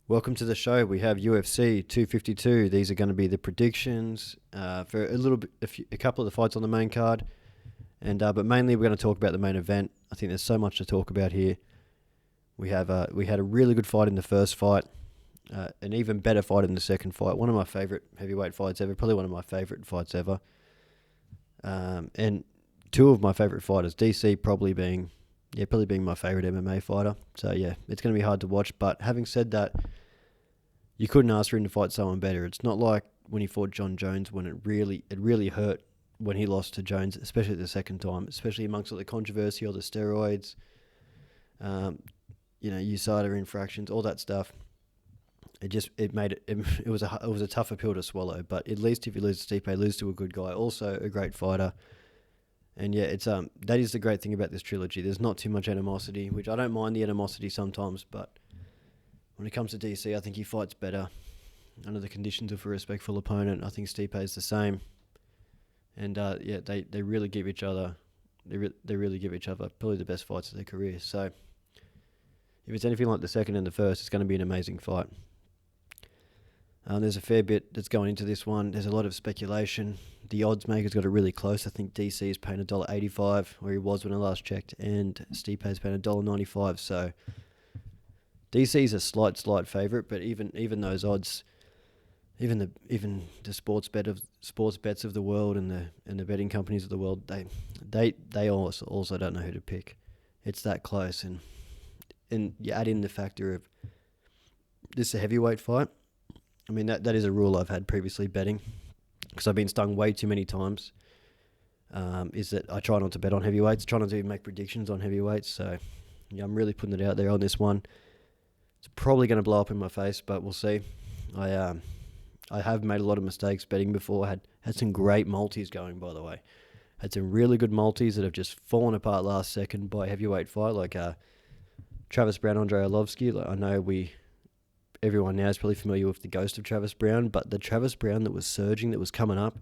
Welcome to the show. We have UFC 252. These are going to be the predictions for a couple of the fights on the main card, and but mainly we're going to talk about the main event. I think there's so much to talk about here. We had a really good fight in the first fight, an even better fight in the second fight. One of my favorite heavyweight fights ever, probably one of my favorite fights ever. And two of my favorite fighters, DC probably being my favorite MMA fighter. So yeah, it's going to be hard to watch. But having said that, you couldn't ask for him to fight someone better. It's not like when he fought John Jones, when it really hurt when he lost to Jones, especially the second time, especially amongst all the controversy, all the steroids, USADA infractions, all that stuff. It was a tougher pill to swallow. But at least if you lose to Stipe, lose to a good guy, also a great fighter. And yeah, it's that is the great thing about this trilogy. There's not too much animosity, which I don't mind the animosity sometimes, but when it comes to DC, I think he fights better under the conditions of a respectful opponent. I think Stipe is the same, and they really give each other probably the best fights of their career. So if it's anything like the second and the first, it's going to be an amazing fight. There's a fair bit that's going into this one. There's a lot of speculation. The odds makers got it really close. I think DC is paying $1.85, where he was when I last checked, and Stipe is paying $1.95. So DC is a slight favourite, but even those odds, even the sports bets of the world and the betting companies of the world, they also don't know who to pick. It's that close, and you add in the factor of this is a heavyweight fight. I mean, that is a rule I've had previously betting, because I've been stung way too many times, is that I try not to bet on heavyweights, try not to even make predictions on heavyweights. So yeah, I'm really putting it out there on this one. It's probably going to blow up in my face, but we'll see. I have made a lot of mistakes betting before. I had some great multis going, by the way. Had some really good multis that have just fallen apart last second by a heavyweight fight, like Travis Brown, Andrei Arlovsky. Like, I know everyone now is probably familiar with the ghost of Travis Brown, but the Travis Brown that was surging, that was coming up,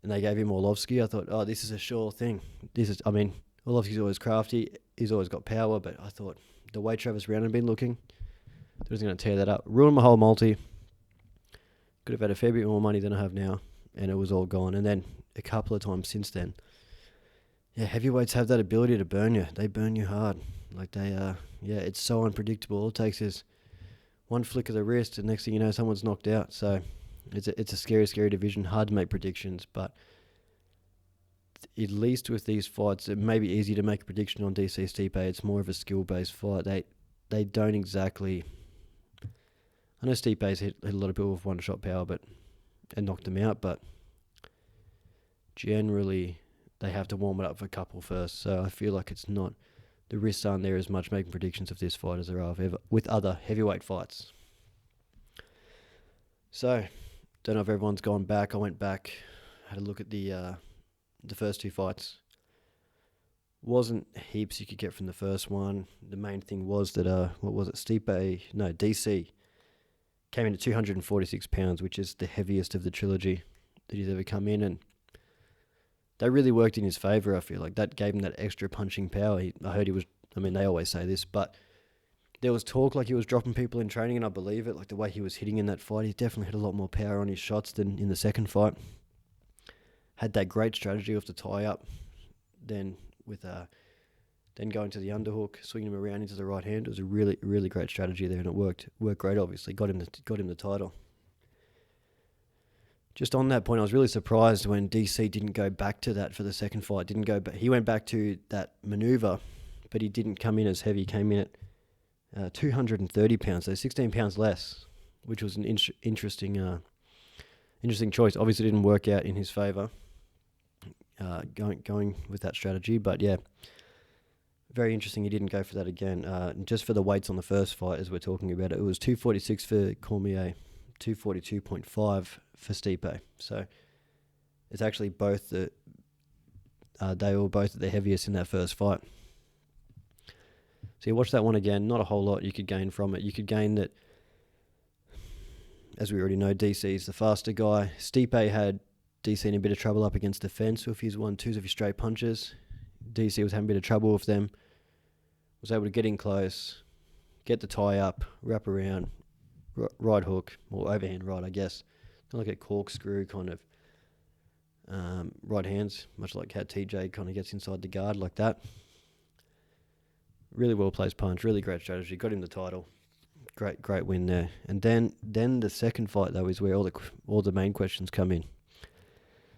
and they gave him Arlovsky, I thought, oh, this is a sure thing. Arlovsky's always crafty. He's always got power, but I thought the way Travis Brown had been looking, they was going to tear that up. Ruined my whole multi. Could have had a fair bit more money than I have now, and it was all gone. And then a couple of times since then, yeah, heavyweights have that ability to burn you. They burn you hard. Like it's so unpredictable. All it takes is one flick of the wrist, and next thing you know, someone's knocked out. So it's a scary division. Hard to make predictions, but at least with these fights, it may be easy to make a prediction on DC Stipe. It's more of a skill-based fight. They don't exactly. I know Stipe's hit a lot of people with one-shot power, and knocked them out, but generally they have to warm it up for a couple first. So I feel like it's not. The risks aren't there as much making predictions of this fight as there are with other heavyweight fights. So, don't know if everyone's gone back. I went back, had a look at the first two fights. Wasn't heaps you could get from the first one. The main thing was that, DC came in at 246 pounds, which is the heaviest of the trilogy that he's ever come in, and that really worked in his favour. I feel like that gave him that extra punching power. I heard he was, they always say this, but there was talk like he was dropping people in training, and I believe it. Like the way he was hitting in that fight, he definitely had a lot more power on his shots than in the second fight. Had that great strategy of the tie-up, then going to the underhook, swinging him around into the right hand. It was a really, really great strategy there, and it worked great, obviously. Got him the title. Just on that point, I was really surprised when DC didn't go back to that for the second fight. He went back to that maneuver, but he didn't come in as heavy. He came in at 230 pounds, so 16 pounds less, which was an interesting choice. Obviously, didn't work out in his favour, going with that strategy. But yeah, very interesting. He didn't go for that again. Just for the weights on the first fight, as we're talking about it, was 246 for Cormier, 242.5 for Stipe. So it's actually both they were both at the heaviest in that first fight. So you watch that one again, not a whole lot you could gain from it. You could gain that, as we already know, DC is the faster guy. Stipe had DC in a bit of trouble up against the fence with his 1-2s of his straight punches. DC was having a bit of trouble with them. Was able to get in close, get the tie up, wrap around, right hook, or overhand right, I guess. Kind of like a corkscrew kind of right hands, much like how TJ kind of gets inside the guard like that. Really well placed punch, really great strategy. Got him the title. Great win there. And then the second fight though is where all the main questions come in.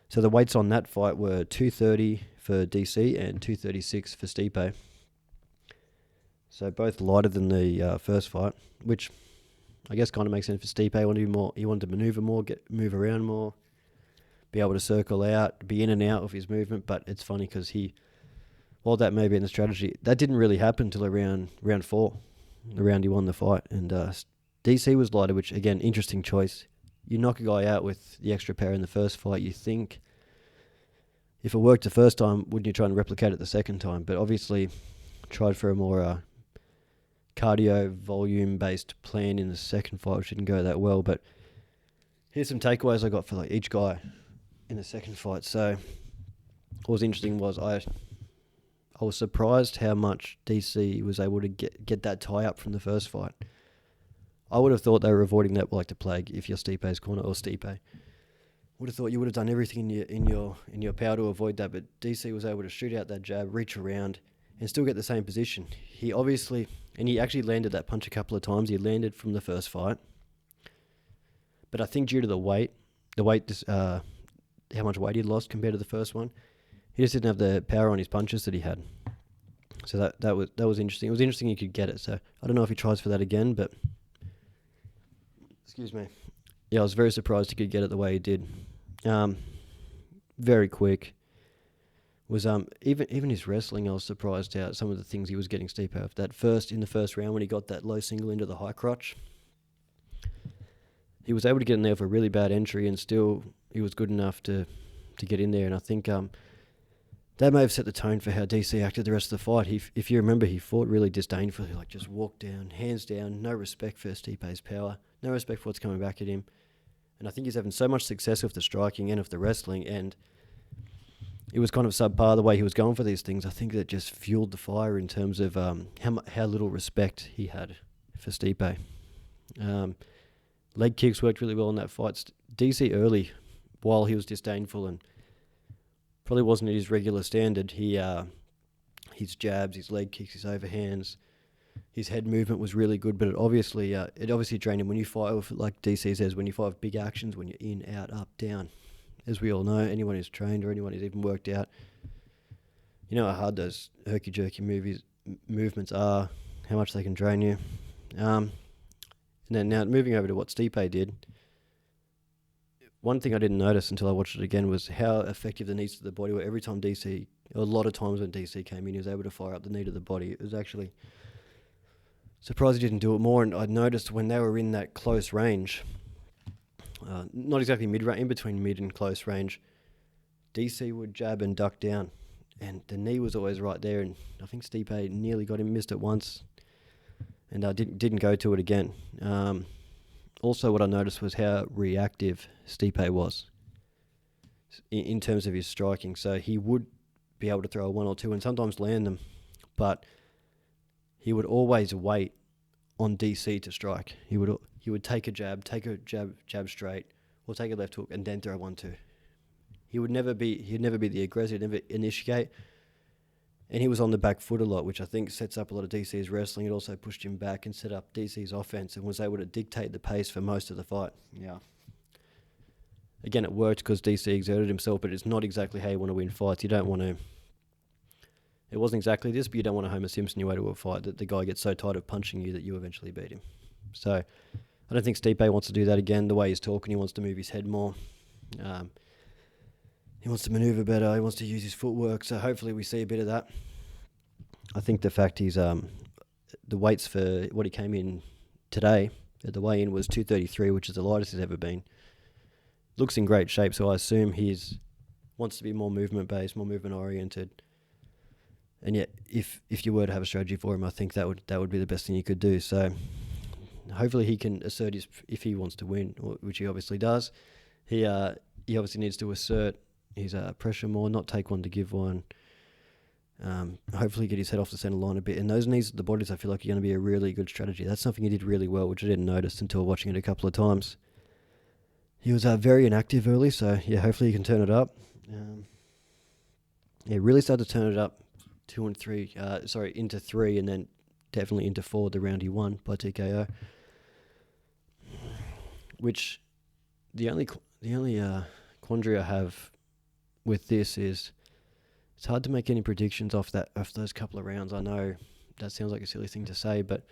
So the weights on that fight were 230 for DC and 236 for Stipe. So both lighter than the first fight, which I guess kind of makes sense for Stipe. He wanted to maneuver more, move around more, be able to circle out, be in and out of his movement. But it's funny because while that may be in the strategy, that didn't really happen until around round 4, the round he won the fight. And DC was lighter, which again, interesting choice. You knock a guy out with the extra power in the first fight, you think if it worked the first time, wouldn't you try and replicate it the second time? But obviously tried for a more cardio volume-based plan in the second fight, which didn't go that well. But here's some takeaways I got for like each guy in the second fight. So what was interesting was I was surprised how much DC was able to get that tie up from the first fight. I would have thought they were avoiding that like the plague if you're Stipe's corner or Stipe. Would have thought you would have done everything in your power to avoid that, but DC was able to shoot out that jab, reach around, and still get the same position. He actually landed that punch a couple of times. He landed from the first fight, but I think due to the weight, how much weight he'd lost compared to the first one, he just didn't have the power on his punches that he had. So that was interesting. It was interesting he could get it. So I don't know if he tries for that again, but excuse me. Yeah, I was very surprised he could get it the way he did. Very quick. Was even his wrestling, I was surprised at some of the things he was getting Stipe off. In the first round when he got that low single into the high crotch, he was able to get in there for a really bad entry, and still he was good enough to get in there. And I think that may have set the tone for how DC acted the rest of the fight. If you remember, he fought really disdainfully, like just walked down, hands down, no respect for Stipe's power, no respect for what's coming back at him. And I think he's having so much success with the striking and with the wrestling, and it was kind of subpar the way he was going for these things. I think that just fueled the fire in terms of how little respect he had for Stipe. Leg kicks worked really well in that fight. DC early, while he was disdainful and probably wasn't at his regular standard, his jabs, his leg kicks, his overhands, his head movement was really good, but it obviously drained him. When you fight with, like DC says, when you fight with big actions, when you're in, out, up, down, as we all know, anyone who's trained or anyone who's even worked out, you know how hard those herky-jerky movements are, how much they can drain you. And then now moving over to what Stipe did, one thing I didn't notice until I watched it again was how effective the knees to the body were. Every time a lot of times when DC came in, he was able to fire up the knee to the body. It was actually surprised he didn't do it more, and I noticed when they were in that close range, not exactly mid-range, in between mid and close range, DC would jab and duck down, and the knee was always right there, and I think Stipe nearly got him, missed it once, and didn't go to it again. Also, what I noticed was how reactive Stipe was in terms of his striking. So he would be able to throw a 1 or 2 and sometimes land them, but he would always wait on DC to strike. He would take a jab straight, or take a left hook and then throw 1-2. He'd never be the aggressor, he'd never initiate. And he was on the back foot a lot, which I think sets up a lot of DC's wrestling. It also pushed him back and set up DC's offense and was able to dictate the pace for most of the fight. Yeah. Again, it worked because DC exerted himself, but it's not exactly how you want to win fights. You don't want to... It wasn't exactly this, but you don't want to Homer Simpson your way to a fight that the guy gets so tired of punching you that you eventually beat him. So I don't think Stipe wants to do that again. The way he's talking, he wants to move his head more. He wants to maneuver better. He wants to use his footwork. So hopefully we see a bit of that. I think the fact he's the weights for what he came in today at the weigh-in was 233, which is the lightest he's ever been. Looks in great shape, so I assume wants to be more movement-based, more movement-oriented. And yet, if you were to have a strategy for him, I think that would be the best thing you could do. So hopefully he can assert if he wants to win, which he obviously does. He obviously needs to assert his pressure more, not take one to give one, Hopefully get his head off the centre line a bit. And those knees at the bodies, I feel like, are going to be a really good strategy. That's something he did really well, which I didn't notice until watching it a couple of times. He was very inactive early, so yeah, hopefully he can turn it up. Really started to turn it up 2 and 3, into 3, and then definitely into 4 the round he won by TKO. Which the only quandary I have with this is it's hard to make any predictions off those couple of rounds. I know that sounds like a silly thing to say, but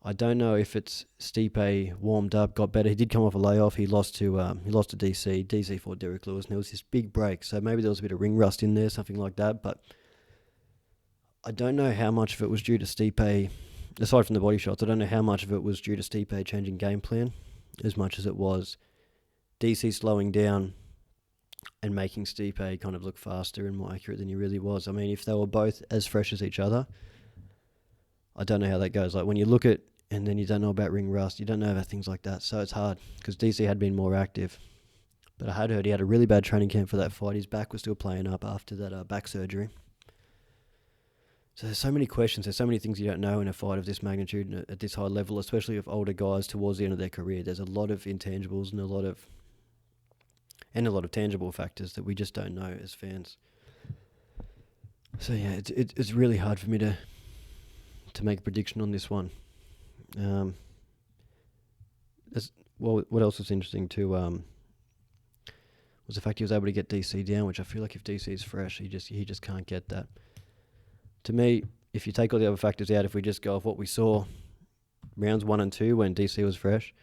I don't know if it's Stipe warmed up, got better. He did come off a layoff. He lost to DC. DC fought Derek Lewis, and there was this big break. So maybe there was a bit of ring rust in there, something like that. But I don't know how much of it was due to Stipe, aside from the body shots. I don't know how much of it was due to Stipe changing game plan, as much as it was DC slowing down and making Stipe kind of look faster and more accurate than he really was. I mean, if they were both as fresh as each other, I don't know how that goes. Like when you look at, and then you don't know about ring rust, you don't know about things like that. So it's hard because DC had been more active. But I had heard he had a really bad training camp for that fight. His back was still playing up after that back surgery. So there's so many questions. There's so many things you don't know in a fight of this magnitude and at this high level, especially of older guys towards the end of their career. There's a lot of intangibles and a lot of tangible factors that we just don't know as fans. So yeah, it's really hard for me to make a prediction on this one. What else was interesting too was the fact he was able to get DC down, which I feel like if DC is fresh, he just can't get that. To me, if you take all the other factors out, if we just go off what we saw, rounds 1 and 2 when DC was fresh,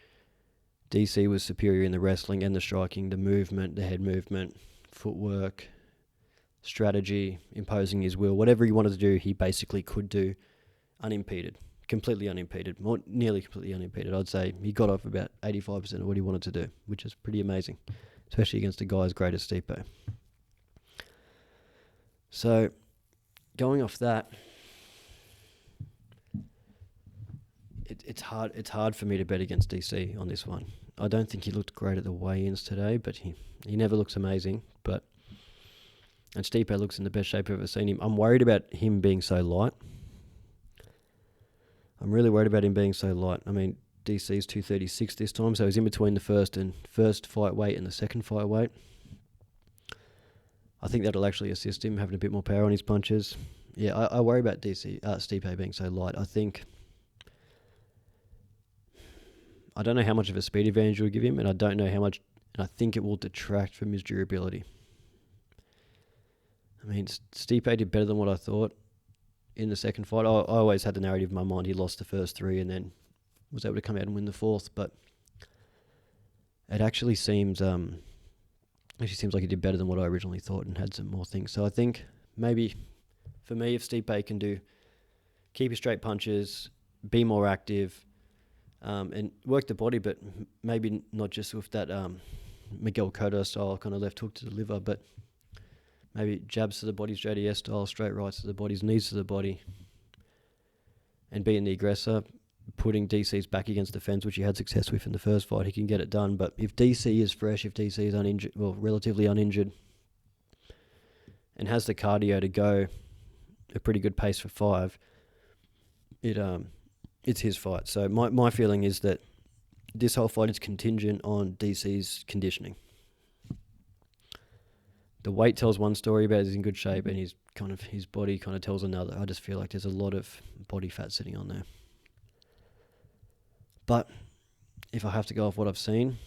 DC was superior in the wrestling and the striking, the movement, the head movement, footwork, strategy, imposing his will. Whatever he wanted to do, he basically could do unimpeded, completely unimpeded, nearly completely unimpeded. I'd say he got off about 85% of what he wanted to do, which is pretty amazing, especially against a guy as great as Stipe. So, going off that, it's hard for me to bet against DC on this one. I don't think he looked great at the weigh-ins today, but he never looks amazing. And Stipe looks in the best shape I've ever seen him. I'm worried about him being so light. I'm really worried about him being so light. I mean, DC's 236 this time, so he's in between the first fight weight and the second fight weight. I think that'll actually assist him having a bit more power on his punches. Yeah, I worry about Stipe being so light. I don't know how much of a speed advantage it will give him, and I don't know how much, and I think it will detract from his durability. I mean, Stipe did better than what I thought in the second fight. I always had the narrative in my mind he lost the first 3 and then was able to come out and win the 4th, but it actually seems like he did better than what I originally thought and had some more things. So I think maybe for me, if Stipe can keep his straight punches, be more active, and work the body, but maybe not just with that Miguel Cotto style kind of left hook to the liver, but maybe jabs to the body's JDS style, straight rights to the body's knees to the body, and being the aggressor, putting DC's back against the fence, which he had success with in the first fight, he can get it done. But if DC is fresh, if DC is uninjured, well, relatively uninjured, and has the cardio to go a pretty good pace for 5, it's his fight. So my feeling is that this whole fight is contingent on DC's conditioning. The weight tells one story about he's in good shape, and his body kind of tells another. I just feel like there's a lot of body fat sitting on there. But if I have to go off what I've seen,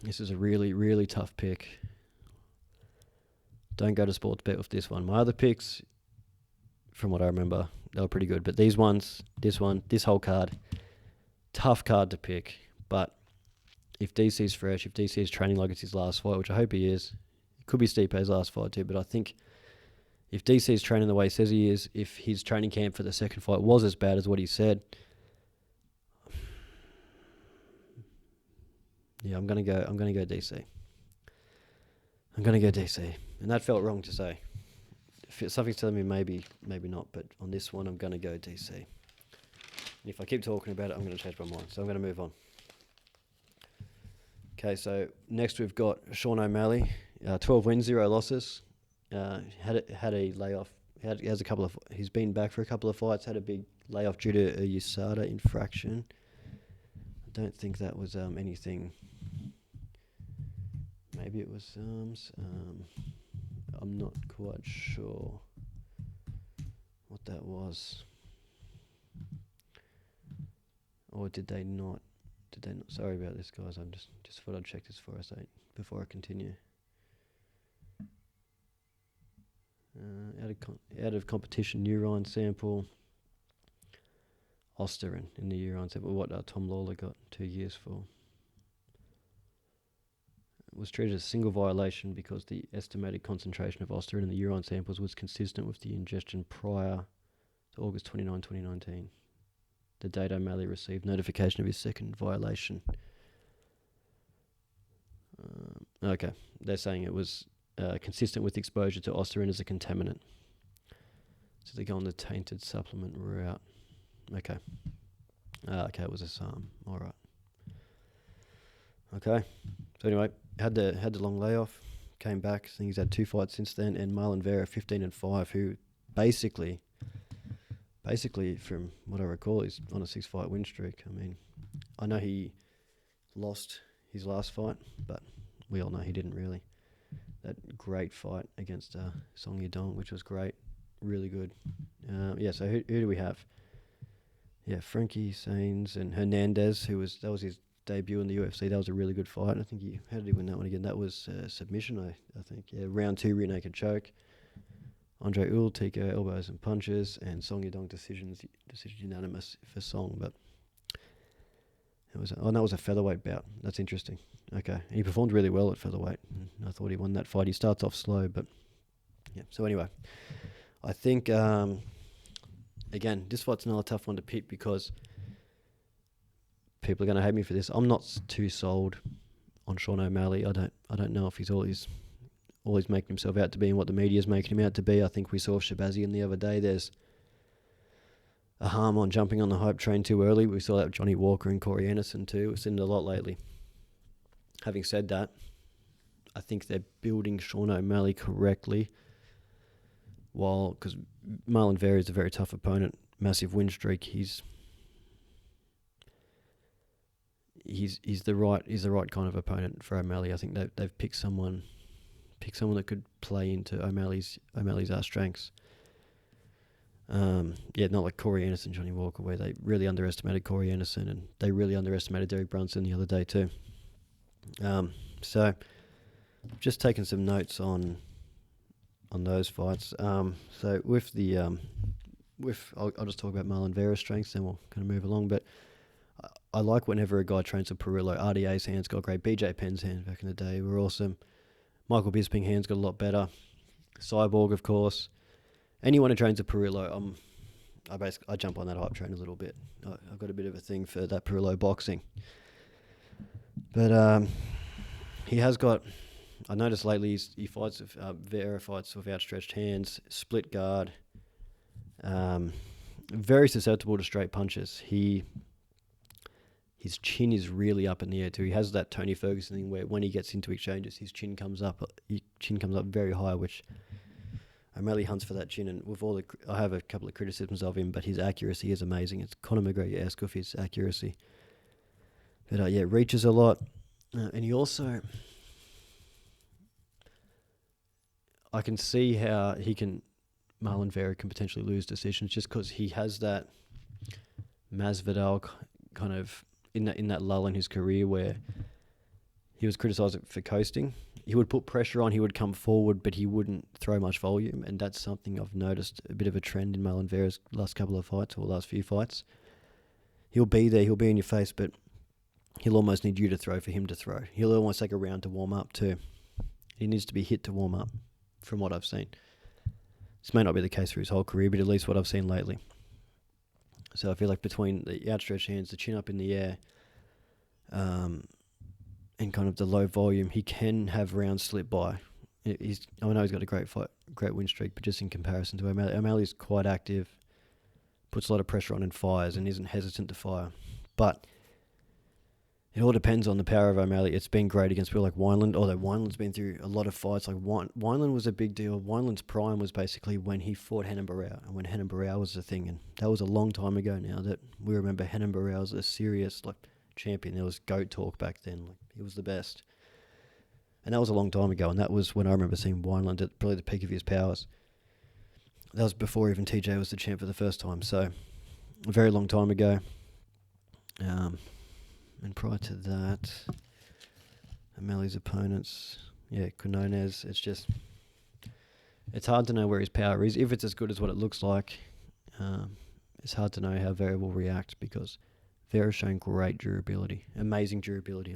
this is a really, really tough pick. Don't go to sports bet with this one. My other picks, from what I remember, they were pretty good. But these ones, this whole card, tough card to pick. But if DC's fresh, if DC is training like it's his last fight, which I hope he is, it could be Stipe's last fight too, but I think if DC's training the way he says he is, if his training camp for the second fight was as bad as what he said, yeah, I'm gonna go DC. I'm gonna go DC, and that felt wrong to say. Something's telling me maybe not, but on this one, I'm gonna go DC. And if I keep talking about it, I'm gonna change my mind. So I'm gonna move on. Okay, so next we've got Sean O'Malley, 12 wins, 0 losses. Had a layoff He's been back for a couple of fights. Had a big layoff due to a USADA infraction. I don't think that was anything. Maybe it was I'm not quite sure what that was. Or did they not? Sorry about this, guys. I'm just thought I'd check this before I continue. Out of competition urine sample. Osterin in the urine sample. What Tom Lawler got 2 years for. It was treated as a single violation because the estimated concentration of Osterin in the urine samples was consistent with the ingestion prior to August 29, 2019. The date O'Malley received notification of his second violation. Okay, they're saying it was consistent with exposure to Osterin as a contaminant. So they go on the tainted supplement route. Okay. Okay, it was a SARM. All right. Okay. So anyway, had the long layoff, came back. I think he's had 2 fights since then, and Marlon Vera 15-5, who basically, from what I recall, is on a 6-fight win streak. I mean, I know he lost his last fight, but we all know he didn't really. That great fight against Song Yadong, which was great, really good. So who do we have? Yeah, Frankie Sainz and Hernandez, that was his debut in the UFC. That was a really good fight. I think how did he win that one again? That was submission, I think. Yeah, round 2 rear naked choke. Andre Ul, TKO, elbows and punches, and Song Yadong decision unanimous for Song, but that was a featherweight bout. That's interesting. Okay, he performed really well at featherweight. I thought he won that fight. He starts off slow, but yeah. So anyway, I think again, this fight's another tough one to pick because people are going to hate me for this. I'm not too sold on Sean O'Malley. I don't know if he's always making himself out to be and what the media's making him out to be. I think we saw Shabazian the other day. There's a harm on jumping on the hype train too early. We saw that with Johnny Walker and Corey Anderson too. We've seen it a lot lately. Having said that, I think they're building Sean O'Malley correctly. Because Marlon Vera is a very tough opponent, massive win streak. He's the right kind of opponent for O'Malley. I think they've picked someone that could play into O'Malley's strengths. Not like Corey Anderson, Johnny Walker, where they really underestimated Corey Anderson, and they really underestimated Derek Brunson the other day too. So just taking some notes on those fights. So with the I'll just talk about Marlon Vera's strengths, then we'll kind of move along. But I like whenever a guy trains with Perillo. RDA's hands got great. BJ Penn's hands back in the day were awesome. Michael Bisping hands got a lot better. Cyborg, of course. Anyone who trains with Perillo, I jump on that hype train a little bit. I've got a bit of a thing for that Perillo boxing. But he has got. I noticed lately Vera fights with outstretched hands, split guard. Very susceptible to straight punches. His chin is really up in the air too. He has that Tony Ferguson thing where when he gets into exchanges, his chin comes up. Very high, which O'Malley hunts for that chin. And with I have a couple of criticisms of him, but his accuracy is amazing. It's Conor McGregor-esque with his accuracy. But reaches a lot, and he also. I can see how Marlon Vera can potentially lose decisions just because he has that Masvidal kind of in that lull in his career where he was criticised for coasting. He would put pressure on, he would come forward, but he wouldn't throw much volume, and that's something I've noticed a bit of a trend in Marlon Vera's last couple of fights or last few fights. He'll be there, he'll be in your face, but he'll almost need you to throw for him to throw. He'll almost take a round to warm up too. He needs to be hit to warm up, from what I've seen. This may not be the case for his whole career, but at least what I've seen lately. So I feel like between the outstretched hands, the chin up in the air, and kind of the low volume, he can have rounds slip by. I know he's got a great win streak, but just in comparison to O'Malley, O'Malley's quite active, puts a lot of pressure on and fires, and isn't hesitant to fire. But It all depends on the power of O'Malley. It's been great against people like Wineland, although Wineland's been through a lot of fights. Like Wineland was a big deal. Wineland's prime was basically when he fought Henan Barao, and when Henan Barao was the thing, and that was a long time ago now that we remember Henan Barao as a serious champion. There was GOAT talk back then. He was the best. And that was a long time ago, and that was when I remember seeing Wineland at probably the peak of his powers. That was before even TJ was the champ for the first time, so a very long time ago. And prior to that, O'Malley's opponents, Quinones, it's hard to know where his power is. If it's as good as what it looks like, it's hard to know how Vera will react, because Vera's shown great durability, amazing durability.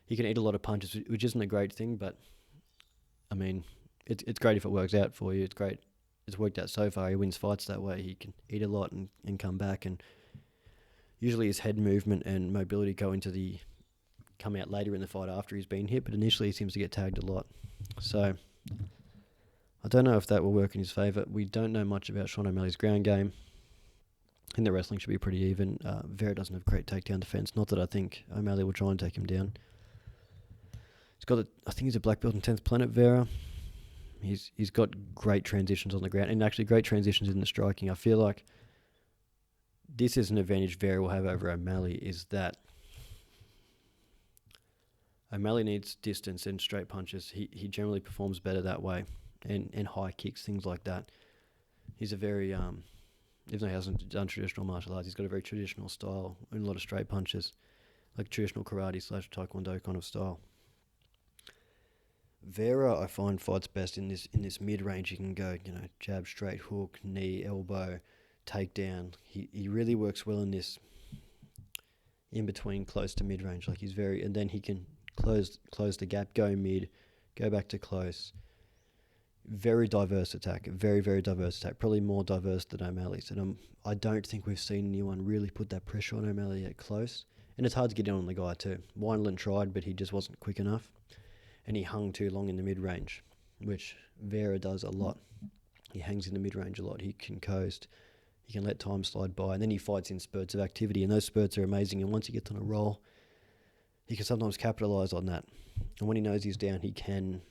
He can eat a lot of punches, which isn't a great thing, but, I mean, it's great if it works out for you. It's great. It's worked out so far. He wins fights that way. He can eat a lot and come back, and usually his head movement and mobility come out later in the fight after he's been hit, but initially he seems to get tagged a lot. So I don't know if that will work in his favour. We don't know much about Sean O'Malley's ground game. I think the wrestling should be pretty even. Vera doesn't have great takedown defence. Not that I think O'Malley will try and take him down. I think he's a black belt in 10th Planet, Vera. He's got great transitions on the ground, and actually great transitions in the striking. I feel like this is an advantage Vera will have over O'Malley, is that O'Malley needs distance and straight punches. He generally performs better that way, and high kicks, things like that. He's a very, even though he hasn't done traditional martial arts, he's got a very traditional style and a lot of straight punches, like traditional karate / taekwondo kind of style. Vera, I find, fights best in this mid-range. He can go, jab, straight, hook, knee, elbow, takedown. He really works well in this in between close to mid-range. And then he can close the gap, go mid, go back to close. Very diverse attack, very, very diverse attack. Probably more diverse than O'Malley's. And I don't think we've seen anyone really put that pressure on O'Malley at close. And it's hard to get in on the guy too. Wineland tried, but he just wasn't quick enough. And he hung too long in the mid-range, which Vera does a lot. He hangs in the mid-range a lot. He can coast. He can let time slide by. And then he fights in spurts of activity. And those spurts are amazing. And once he gets on a roll, he can sometimes capitalise on that. And when he knows he's down, he can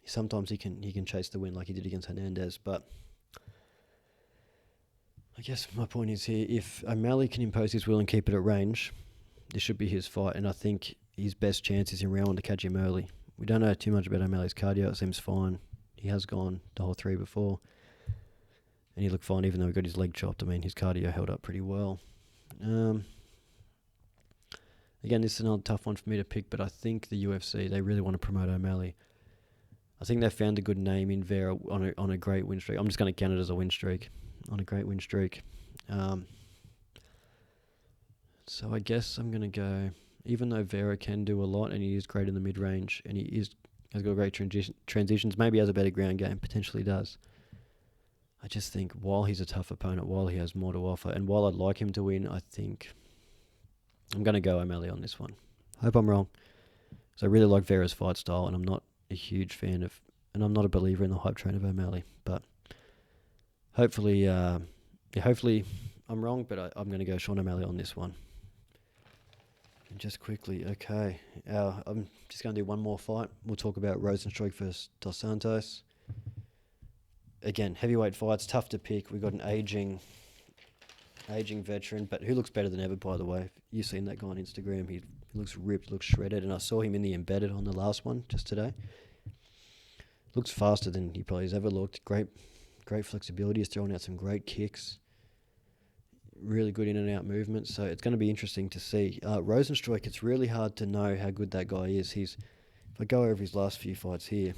chase the win like he did against Hernandez. But I guess my point is here, if O'Malley can impose his will and keep it at range, this should be his fight. And I think his best chance is in round one to catch him early. We don't know too much about O'Malley's cardio. It seems fine. He has gone the whole 3 before. And he looked fine even though he got his leg chopped. I mean, his cardio held up pretty well. Again, this is another tough one for me to pick, but I think the UFC, they really want to promote O'Malley. I think they found a good name in Vera on a great win streak. I'm just going to count it as a win streak. On a great win streak. So I guess I'm going to go, even though Vera can do a lot and he is great in the mid-range and has got great transitions, maybe has a better ground game, potentially does. I just think while he's a tough opponent, while he has more to offer, and while I'd like him to win, I think I'm going to go O'Malley on this one. Hope I'm wrong. So I really like Vera's fight style, and I'm not a huge fan of, and I'm not a believer in the hype train of O'Malley, but hopefully I'm wrong, but I'm going to go Sean O'Malley on this one. And just quickly, okay, I'm just going to do one more fight. We'll talk about Rosenstruik versus Dos Santos. Again, heavyweight fights, tough to pick. We've got an aging veteran, but who looks better than ever, by the way. You've seen that guy on Instagram. He looks ripped, looks shredded, and I saw him in the embedded on the last one just today. Looks faster than he probably has ever looked. Great flexibility. He's throwing out some great kicks. Really good in and out movement, so it's going to be interesting to see. Rosenstruik, it's really hard to know how good that guy is. If I go over his last few fights here,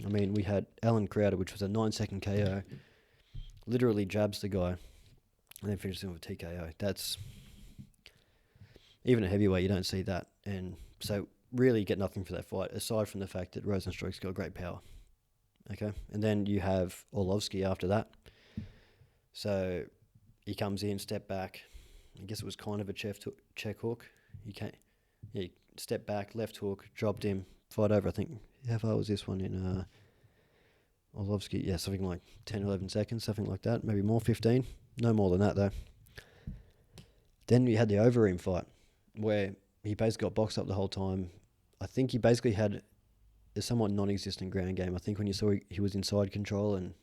I mean, we had Alan Crowder, which was a 9-second KO, literally jabs the guy, and then finishes him with a TKO. That's, even a heavyweight, you don't see that. And so really get nothing for that fight, aside from the fact that Rosenstruik's got great power. Okay? And then you have Orlovsky after that. So he comes in, step back. I guess it was kind of a check hook. He stepped back, left hook, dropped him, fight over. I think, how far was this one in Orlovsky? Yeah, something like 10, 11 seconds, something like that. Maybe more, 15. No more than that, though. Then we had the Overeem fight. where he basically got boxed up the whole time. I think he basically had a somewhat non-existent ground game. I think when you saw he was inside control and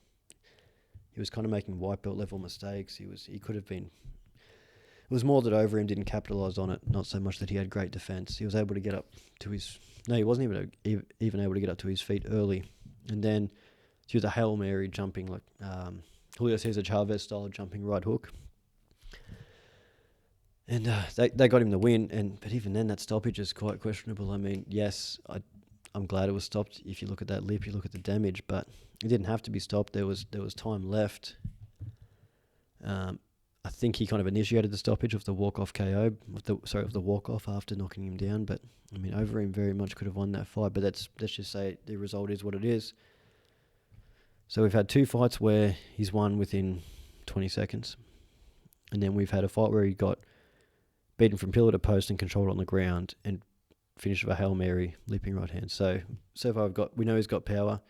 he was kind of making white belt level mistakes. He could have been. It was more that over him didn't capitalise on it, not so much that he had great defence. He was able to get up to his... No, he wasn't even able to get up to his feet early. And then he was a Hail Mary jumping, like Julio Cesar Chavez style jumping right hook. And they got him the win. But even then, that stoppage is quite questionable. I mean, yes, I'm glad it was stopped. If you look at that lip, you look at the damage, but it didn't have to be stopped. There was time left. I think he kind of initiated the stoppage of the walk-off KO, of the walk-off after knocking him down. But, I mean, Overeem very much could have won that fight. But let's just say the result is what it is. So we've had 2 fights where he's won within 20 seconds. And then we've had a fight where he got beaten from pillar to post and controlled on the ground and finished with a Hail Mary, leaping right hand. So far we know he's got power.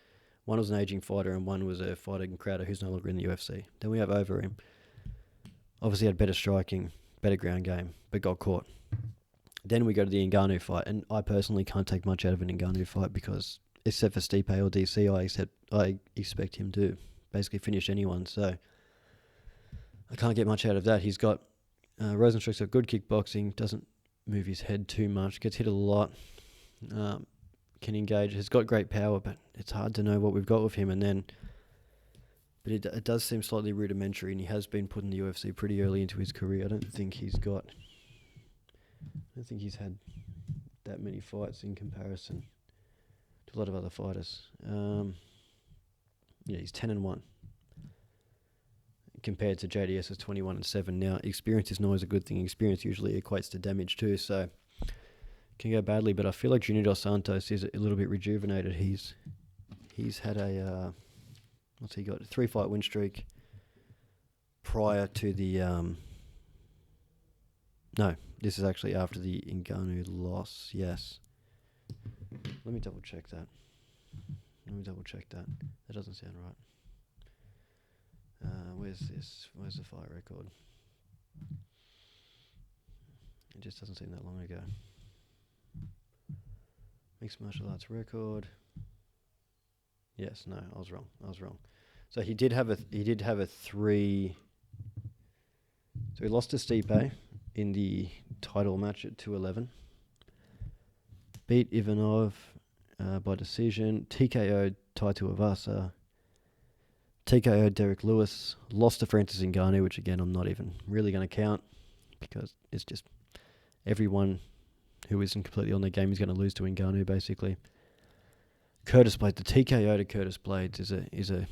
One was an aging fighter and one was a fighting Crowder who's no longer in the UFC. Then we have Overeem. Obviously had better striking, better ground game, but got caught. Then we go to the Ngannou fight, and I personally can't take much out of an Ngannou fight because, except for Stipe or DC, I expect him to basically finish anyone. So I can't get much out of that. He's got Rosenstruck's got good kickboxing, doesn't move his head too much, gets hit a lot, can engage, has got great power, but it's hard to know what we've got with him. But it does seem slightly rudimentary, and he has been put in the UFC pretty early into his career. I don't think he's had that many fights in comparison to a lot of other fighters. He's 10-1 compared to JDS's 21-7. Now, experience is not always a good thing. Experience usually equates to damage too, so can go badly. But I feel like Junior Dos Santos is a little bit rejuvenated. He's had a what's he got? A 3-fight win streak prior to the... No, this is actually after the Ngannou loss, yes. Let me double check that. That doesn't sound right. Where's this? Where's the fight record? It just doesn't seem that long ago. Mixed martial arts record. Yes, no, I was wrong. So he did have a 3. So he lost to Stipe in the title match at 211. Beat Ivanov by decision. TKO'd Tai Tuivasa. TKO'd Derek Lewis. Lost to Francis Ngannou, which again I'm not even really going to count because it's just everyone who isn't completely on their game is going to lose to Ngannou basically. Curtis Blades, the TKO to Curtis Blades is a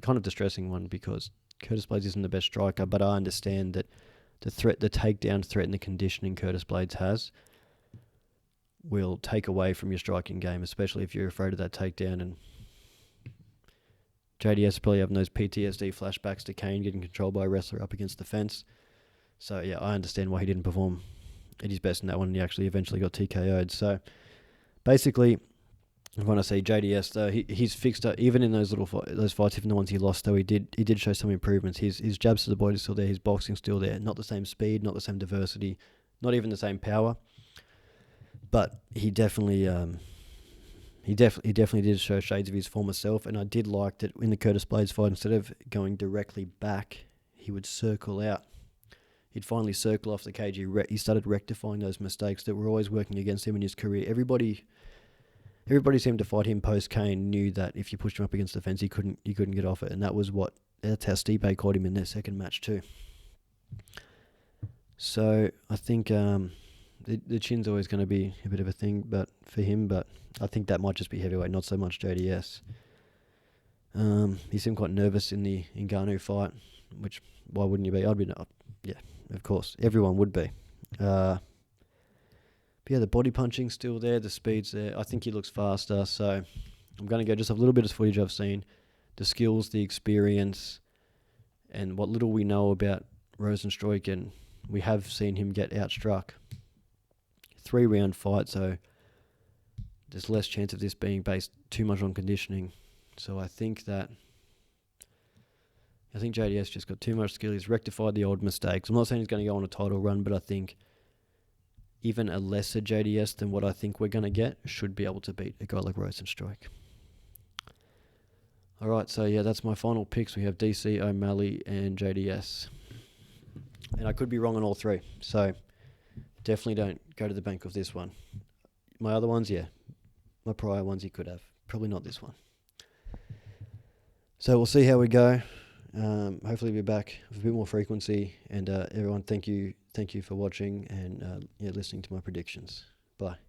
kind of distressing one because Curtis Blades isn't the best striker, but I understand that the takedown threat and the conditioning Curtis Blades has will take away from your striking game, especially if you're afraid of that takedown. And JDS probably having those PTSD flashbacks to Kane getting controlled by a wrestler up against the fence. So yeah, I understand why he didn't perform at his best in that one, and he actually eventually got TKO'd. So basically, when I say JDS, though, he's fixed up. Even in those fights, even the ones he lost, though, he did show some improvements. His jabs to the body is still there. His boxing's still there. Not the same speed, not the same diversity, not even the same power. But he definitely did show shades of his former self. And I did like that in the Curtis Blades fight, instead of going directly back, he would circle out. He'd finally circle off the cage. He started rectifying those mistakes that were always working against him in his career. Everybody seemed to fight him post Kane knew that if you pushed him up against the fence, he couldn't get off it, and that's how Stipe caught him in their second match too. So I think the chin's always going to be a bit of a thing, but for him, but I think that might just be heavyweight, not so much JDS. He seemed quite nervous in the Ngannou fight, which why wouldn't you be? I'd be, yeah, of course, everyone would be. But yeah, the body punching's still there, the speed's there. I think he looks faster, so I'm going to go just a little bit of footage I've seen, the skills, the experience, and what little we know about Rosenstruck, and we have seen him get outstruck. 3-round fight, so there's less chance of this being based too much on conditioning. So I think that I think JDS just got too much skill. He's rectified the old mistakes. I'm not saying he's going to go on a title run, but I think even a lesser JDS than what I think we're going to get should be able to beat a guy like Rosenstruik. All right, so yeah, that's my final picks. We have DC, O'Malley, and JDS. And I could be wrong on all three, so definitely don't go to the bank of this one. My other ones, yeah. My prior ones you could have. Probably not this one. So we'll see how we go. Hopefully we'll be back with a bit more frequency. And everyone, thank you for watching and listening to my predictions. Bye.